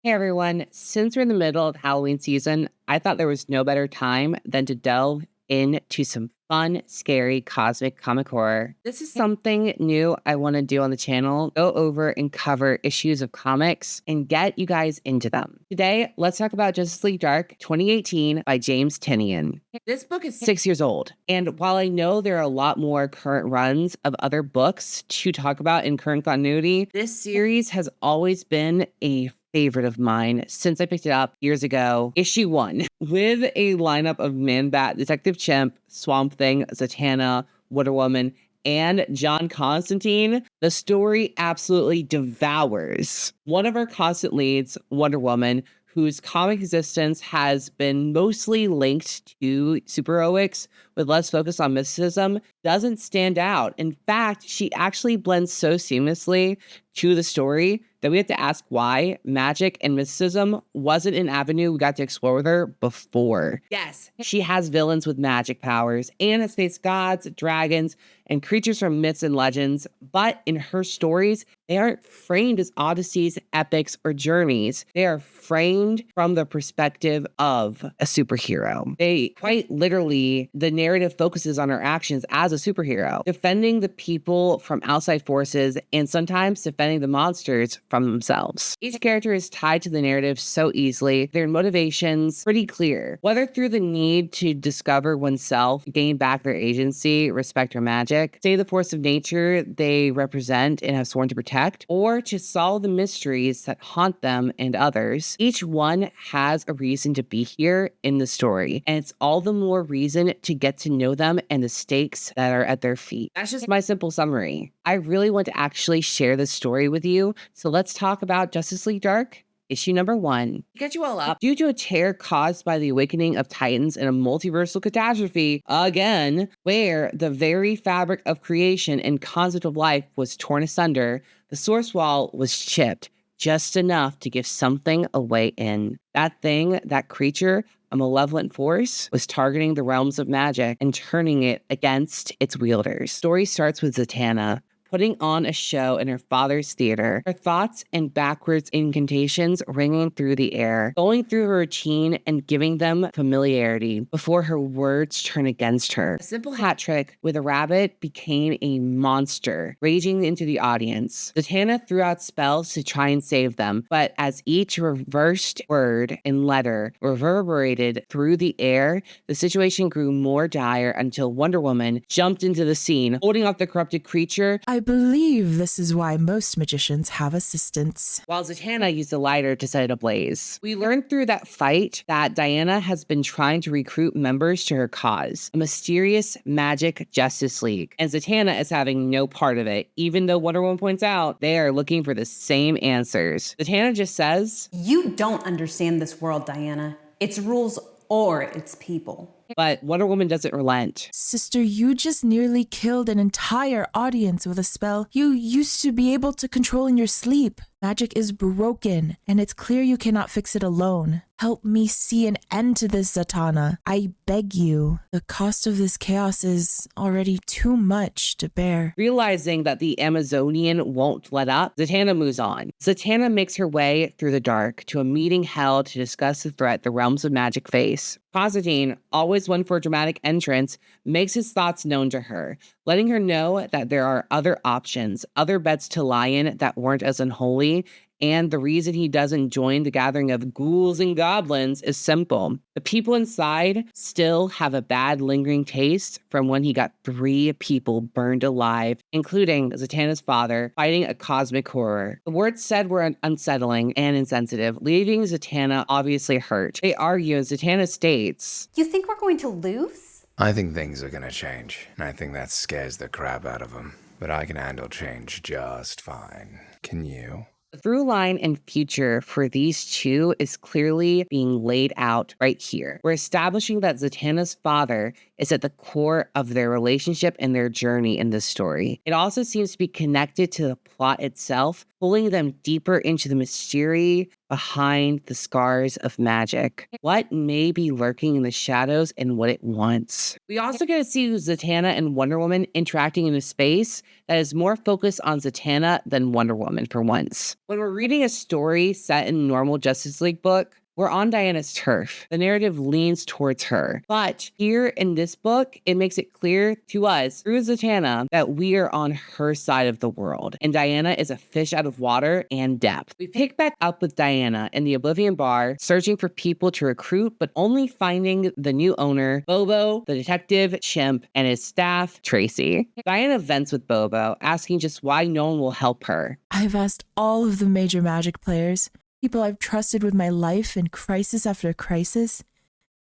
Hey everyone, since we're in the middle of Halloween season, I thought there was no better time than to delve into some fun, scary, cosmic comic horror. This is something new I want to do on the channel, go over and cover issues of comics and get you guys into them. Today, let's talk about Justice League Dark 2018 by James Tynion. This book is 6 years old, and while I know there are a lot more current runs of other books to talk about in current continuity, this series has always been a favorite of mine since I picked it up years ago, issue 1, with a lineup of Man-Bat, Detective Chimp, Swamp Thing, Zatanna, Wonder Woman, and John Constantine. The story absolutely devours one of our constant leads, Wonder Woman, whose comic existence has been mostly linked to superheroics with less focus on mysticism, doesn't stand out. In fact, she actually blends so seamlessly to the story that we have to ask why magic and mysticism wasn't an avenue we got to explore with her before. Yes, she has villains with magic powers and has faced gods, dragons, and creatures from myths and legends, but in her stories, they aren't framed as odysseys, epics, or journeys. They are framed from the perspective of a superhero. They quite literally, the narrative focuses on her actions as a superhero, defending the people from outside forces and sometimes defending the monsters from themselves. Each character is tied to the narrative so easily, their motivations pretty clear, whether through the need to discover oneself, gain back their agency, respect or magic, stay the force of nature they represent and have sworn to protect, or to solve the mysteries that haunt them and others. Each one has a reason to be here in the story, and it's all the more reason to get to know them and the stakes that are at their feet. That's just my simple summary. I really want to actually share this story with you, so let's talk about Justice League Dark, issue number 1. To catch you all up, due to a tear caused by the awakening of Titans in a multiversal catastrophe, again, where the very fabric of creation and concept of life was torn asunder, the source wall was chipped just enough to give something a way in. That thing, that creature, a malevolent force, was targeting the realms of magic and turning it against its wielders. Story starts with Zatanna putting on a show in her father's theater, her thoughts and backwards incantations ringing through the air, going through her routine and giving them familiarity before her words turn against her. A simple hat trick with a rabbit became a monster, raging into the audience. Zatanna threw out spells to try and save them, but as each reversed word and letter reverberated through the air, the situation grew more dire until Wonder Woman jumped into the scene, holding up the corrupted creature. I believe this is why most magicians have assistants. While Zatanna used a lighter to set it ablaze. We learned through that fight that Diana has been trying to recruit members to her cause, a mysterious magic Justice League, and Zatanna is having no part of it, even though Wonder Woman points out they are looking for the same answers. Zatanna just says, "You don't understand this world, Diana. Its rules or its people." But Wonder Woman doesn't relent. Sister, you just nearly killed an entire audience with a spell you used to be able to control in your sleep. Magic is broken, and it's clear you cannot fix it alone. Help me see an end to this, Zatanna. I beg you. The cost of this chaos is already too much to bear. Realizing that the Amazonian won't let up, Zatanna moves on. Zatanna makes her way through the dark to a meeting held to discuss the threat the realms of magic face. Constantine, always one for a dramatic entrance, makes his thoughts known to her, letting her know that there are other options, other beds to lie in that weren't as unholy, and the reason he doesn't join the gathering of ghouls and goblins is simple. The people inside still have a bad lingering taste from when he got 3 people burned alive, including Zatanna's father, fighting a cosmic horror. The words said were unsettling and insensitive, leaving Zatanna obviously hurt. They argue, and Zatanna states, "You think we're going to lose?" I think things are gonna change, and I think that scares the crap out of them. But I can handle change just fine. Can you? the through line and future for these two is clearly being laid out right here. We're establishing that Zatanna's father is at the core of their relationship and their journey in this story. It also seems to be connected to the plot itself, pulling them deeper into the mystery behind the scars of magic, what may be lurking in the shadows and what it wants. We also get to see Zatanna and Wonder Woman interacting in a space that is more focused on Zatanna than Wonder Woman for once. When we're reading a story set in a normal Justice League book, we're on Diana's turf. The narrative leans towards her. But here in this book, it makes it clear to us through Zatanna that we are on her side of the world. And Diana is a fish out of water and depth. We pick back up with Diana in the Oblivion Bar, searching for people to recruit, but only finding the new owner, Bobo, the detective, Chimp, and his staff, Tracy. Diana vents with Bobo, asking just why no one will help her. I've asked all of the major magic players, people I've trusted with my life in crisis after crisis,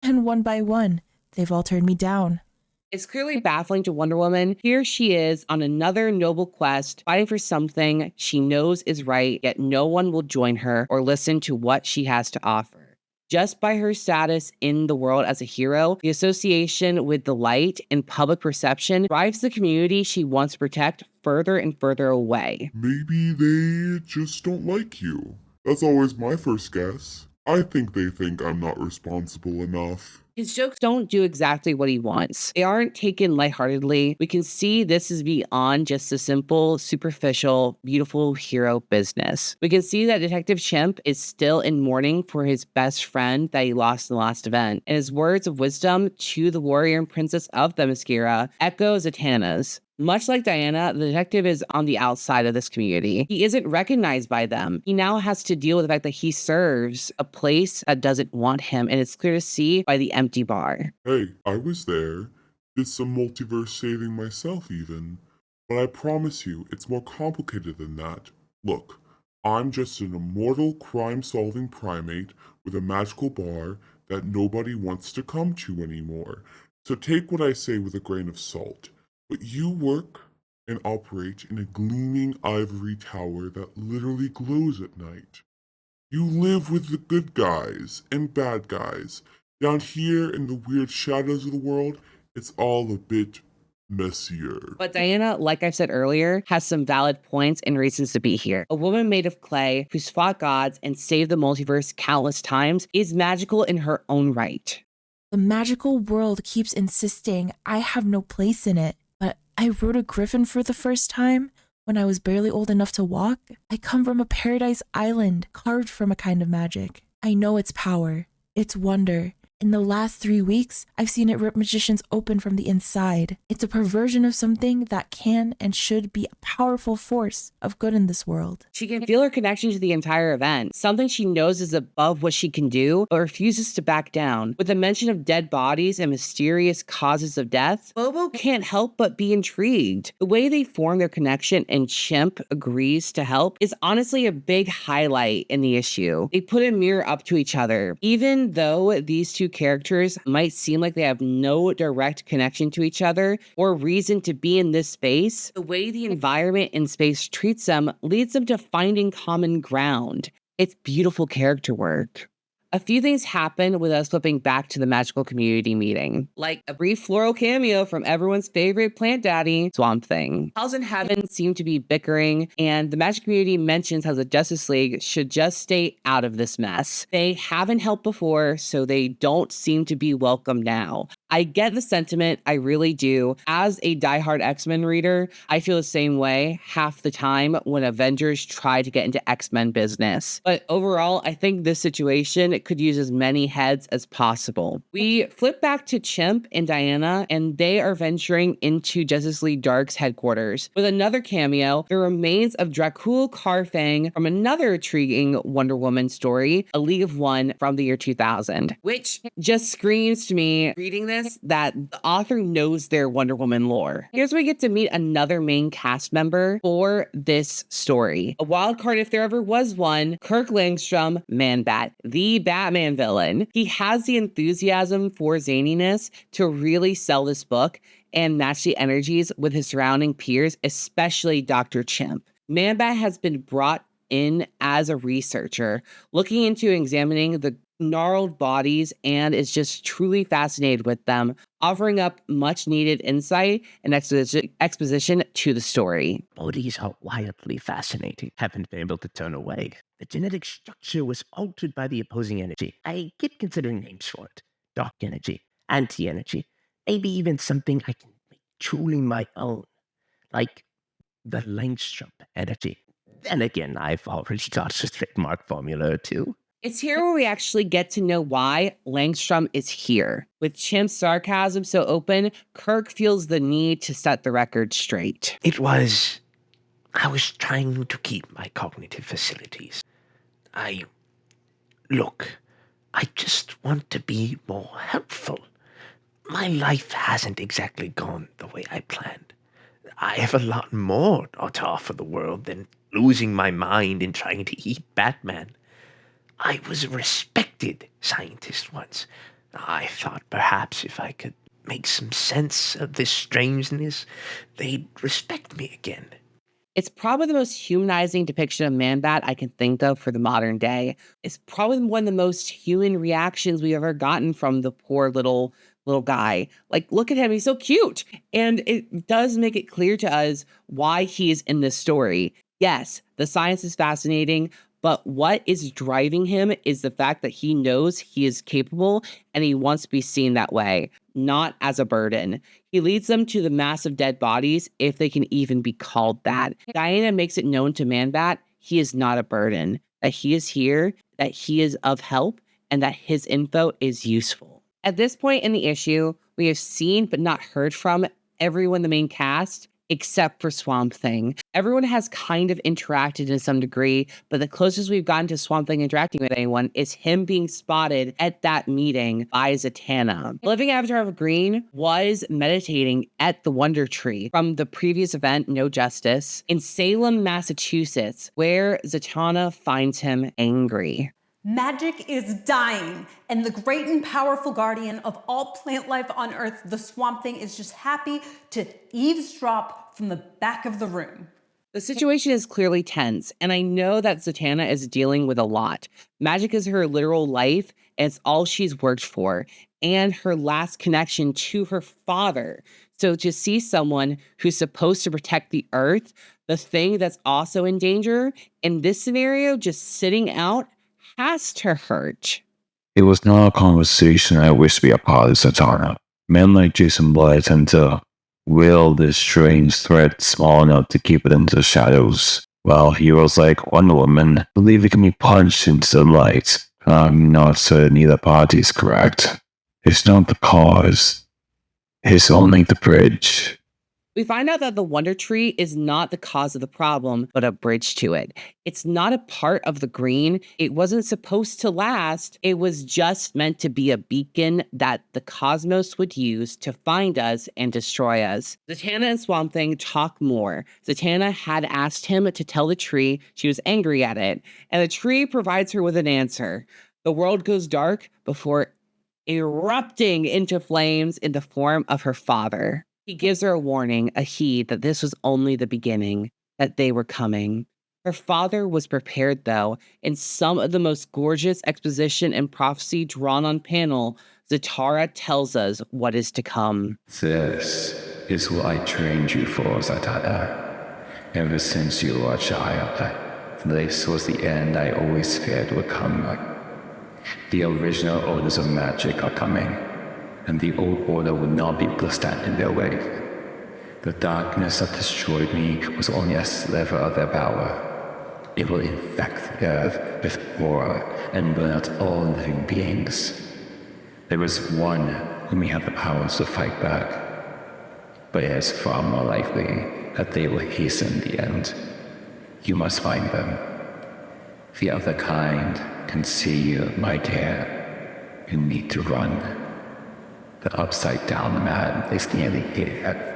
and one by one, they've all turned me down. It's clearly baffling to Wonder Woman. Here she is on another noble quest, fighting for something she knows is right, yet no one will join her or listen to what she has to offer. Just by her status in the world as a hero, the association with the light and public perception drives the community she wants to protect further and further away. Maybe they just don't like you. That's always my first guess. I think they think I'm not responsible enough. His jokes don't do exactly what he wants. They aren't taken lightheartedly. We can see this is beyond just a simple, superficial, beautiful hero business. We can see that Detective Chimp is still in mourning for his best friend that he lost in the last event. And his words of wisdom to the warrior and princess of Themyscira echo Zatanna's. Much like Diana, the detective is on the outside of this community. He isn't recognized by them. He now has to deal with the fact that he serves a place that doesn't want him, and it's clear to see by the empty bar. Hey, I was there. Did some multiverse saving myself even. But I promise you, it's more complicated than that. Look, I'm just an immortal crime-solving primate with a magical bar that nobody wants to come to anymore. So take what I say with a grain of salt. But you work and operate in a gleaming ivory tower that literally glows at night. You live with the good guys and bad guys. Down here in the weird shadows of the world, it's all a bit messier. But Diana, like I said earlier, has some valid points and reasons to be here. A woman made of clay who's fought gods and saved the multiverse countless times is magical in her own right. The magical world keeps insisting I have no place in it. But I rode a griffin for the first time when I was barely old enough to walk. I come from a paradise island carved from a kind of magic. I know its power, its wonder. In the last 3 weeks, I've seen it rip magicians open from the inside. It's a perversion of something that can and should be a powerful force of good in this world. She can feel her connection to the entire event, something she knows is above what she can do, but refuses to back down. With the mention of dead bodies and mysterious causes of death, Bobo can't help but be intrigued. The way they form their connection and Chimp agrees to help is honestly a big highlight in the issue. They put a mirror up to each other. Even though these two characters might seem like they have no direct connection to each other or reason to be in this space, the way the environment and space treats them leads them to finding common ground. It's beautiful character work. A few things happen with us flipping back to the magical community meeting, like a brief floral cameo from everyone's favorite plant daddy, Swamp Thing. Hells in Heaven seem to be bickering, and the magic community mentions how the Justice League should just stay out of this mess. They haven't helped before, so they don't seem to be welcome now. I get the sentiment, I really do. As a diehard X-Men reader, I feel the same way half the time when Avengers try to get into X-Men business. But overall, I think this situation could use as many heads as possible. We flip back to Chimp and Diana, and they are venturing into Justice League Dark's headquarters. With another cameo, the remains of Dracul Carfang from another intriguing Wonder Woman story, A League of One from the year 2000, which just screams to me, reading this, that the author knows their Wonder Woman lore. Here's where we get to meet another main cast member for this story. A wild card if there ever was one, Kirk Langstrom, Man-Bat, the Batman villain. He has the enthusiasm for zaniness to really sell this book and match the energies with his surrounding peers, especially Dr. Chimp. Man-Bat has been brought in as a researcher, looking into examining the gnarled bodies and is just truly fascinated with them, offering up much needed insight and exposition to the story. Bodies are wildly fascinating. Haven't been able to turn away. The genetic structure was altered by the opposing energy. I keep considering names for it. Dark energy, anti-energy, maybe even something I can make truly my own, like the Langstrom energy. Then again, I've already got the trademark formula too. It's here where we actually get to know why Langstrom is here. With Chimp's sarcasm so open, Kirk feels the need to set the record straight. I was trying to keep my cognitive facilities. Look, I just want to be more helpful. My life hasn't exactly gone the way I planned. I have a lot more to offer the world than losing my mind and trying to eat Batman. I was a respected scientist once. I thought perhaps if I could make some sense of this strangeness, they'd respect me again. It's probably the most humanizing depiction of Man-Bat I can think of for the modern day. It's probably one of the most human reactions we've ever gotten from the poor little guy. Like, look at him, he's so cute. And it does make it clear to us why he is in this story. Yes, the science is fascinating, but what is driving him is the fact that he knows he is capable and he wants to be seen that way, not as a burden. He leads them to the massive dead bodies, if they can even be called that. Diana makes it known to Man-Bat he is not a burden, that he is here, that he is of help, and that his info is useful. At this point in the issue, we have seen but not heard from everyone in the main cast, except for Swamp Thing. Everyone has kind of interacted to some degree, but the closest we've gotten to Swamp Thing interacting with anyone is him being spotted at that meeting by Zatanna. Living Avatar of Green was meditating at the Wonder Tree from the previous event, No Justice, in Salem, Massachusetts, where Zatanna finds him angry. Magic is dying, and the great and powerful guardian of all plant life on Earth, the Swamp Thing, is just happy to eavesdrop from the back of the room. The situation is clearly tense, and I know that Zatanna is dealing with a lot. Magic is her literal life, and it's all she's worked for, and her last connection to her father. So to see someone who's supposed to protect the Earth, the thing that's also in danger, in this scenario, just sitting out, has to hurt. It was not a conversation I wish to be a part of, Zatanna. Men like Jason Blood tend to will this strange threat small enough to keep it into the shadows, while heroes like Wonder Woman believe it can be punched into the light. I'm not certain either party is correct. It's not the cause. It's only the bridge. We find out that the Wonder Tree is not the cause of the problem, but a bridge to it. It's not a part of the green. It wasn't supposed to last. It was just meant to be a beacon that the cosmos would use to find us and destroy us. Zatanna and Swamp Thing talk more. Zatanna had asked him to tell the tree she was angry at it, and the tree provides her with an answer. The world goes dark before erupting into flames in the form of her father. He gives her a warning, a heed that this was only the beginning, that they were coming. Her father was prepared, though. In some of the most gorgeous exposition and prophecy drawn on panel, Zatara tells us what is to come. This is what I trained you for, Zatanna. Ever since you were a child, this was the end I always feared would come. The original orders of magic are coming, and the old order would not be able to stand in their way. The darkness that destroyed me was only a sliver of their power. It will infect the earth with horror and burn out all living beings. There is one who may have the powers to fight back, but it is far more likely that they will hasten the end. You must find them. The other kind can see you, my dear. You need to run. The upside-down man is nearly here.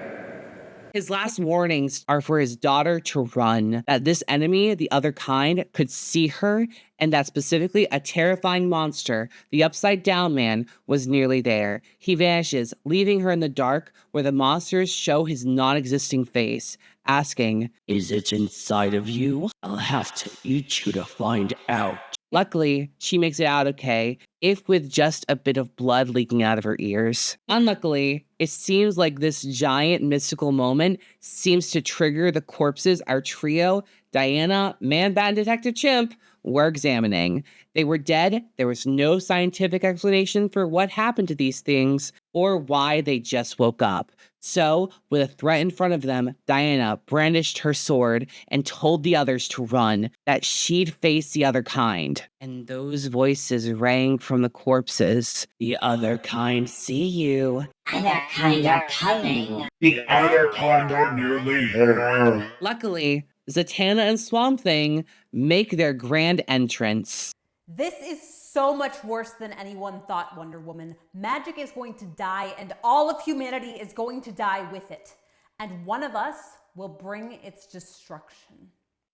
His last warnings are for his daughter to run, that this enemy, the other kind, could see her, and that specifically a terrifying monster, the upside-down man, was nearly there. He vanishes, leaving her in the dark, where the monsters show his non-existing face, asking, "Is it inside of you? I'll have to eat you to find out." Luckily, she makes it out okay, if with just a bit of blood leaking out of her ears. Unluckily, it seems like this giant mystical moment seems to trigger the corpses our trio, Diana, Man-Bat, and Detective Chimp, were examining. They were dead. There was no scientific explanation for what happened to these things or why they just woke up. So, with a threat in front of them, Diana brandished her sword and told the others to run, that she'd face the other kind. And those voices rang from the corpses. The other kind see you. Other kind are coming. The other kind are nearly here. Luckily, Zatanna and Swamp Thing make their grand entrance. This is so much worse than anyone thought, Wonder Woman. Magic is going to die, and all of humanity is going to die with it. And one of us will bring its destruction.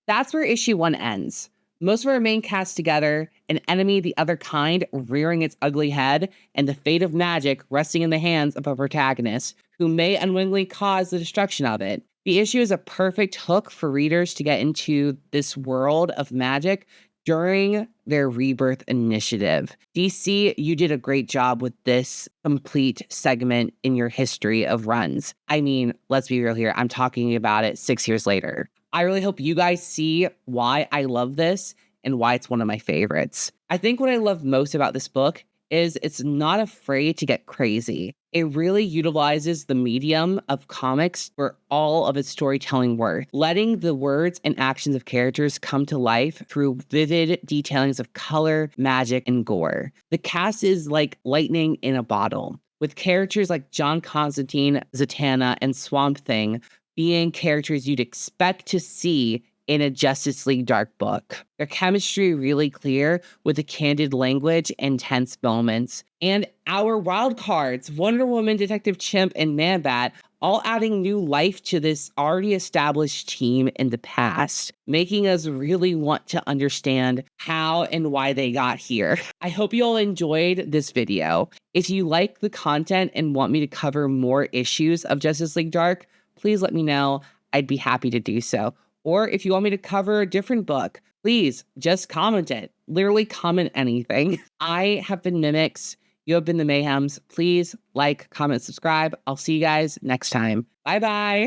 That's where issue 1 ends. Most of our main cast together, an enemy the other kind rearing its ugly head, and the fate of magic resting in the hands of a protagonist who may unwittingly cause the destruction of it. The issue is a perfect hook for readers to get into this world of magic during their Rebirth initiative. DC, you did a great job with this complete segment in your history of runs. I mean, let's be real here. I'm talking about it 6 years later. I really hope you guys see why I love this and why it's one of my favorites. I think what I love most about this book is it's not afraid to get crazy. It really utilizes the medium of comics for all of its storytelling worth, letting the words and actions of characters come to life through vivid detailings of color, magic, and gore. The cast is like lightning in a bottle, with characters like John Constantine, Zatanna, and Swamp Thing being characters you'd expect to see in a Justice League Dark book. Their chemistry really clear with the candid language and tense moments. And our wild cards, Wonder Woman, Detective Chimp, and Man-Bat, all adding new life to this already established team in the past, making us really want to understand how and why they got here. I hope you all enjoyed this video. If you like the content and want me to cover more issues of Justice League Dark, please let me know. I'd be happy to do so. Or if you want me to cover a different book, please just comment it. Literally comment anything. I have been Mimics. You have been the Mayhems. Please like, comment, subscribe. I'll see you guys next time. Bye-bye.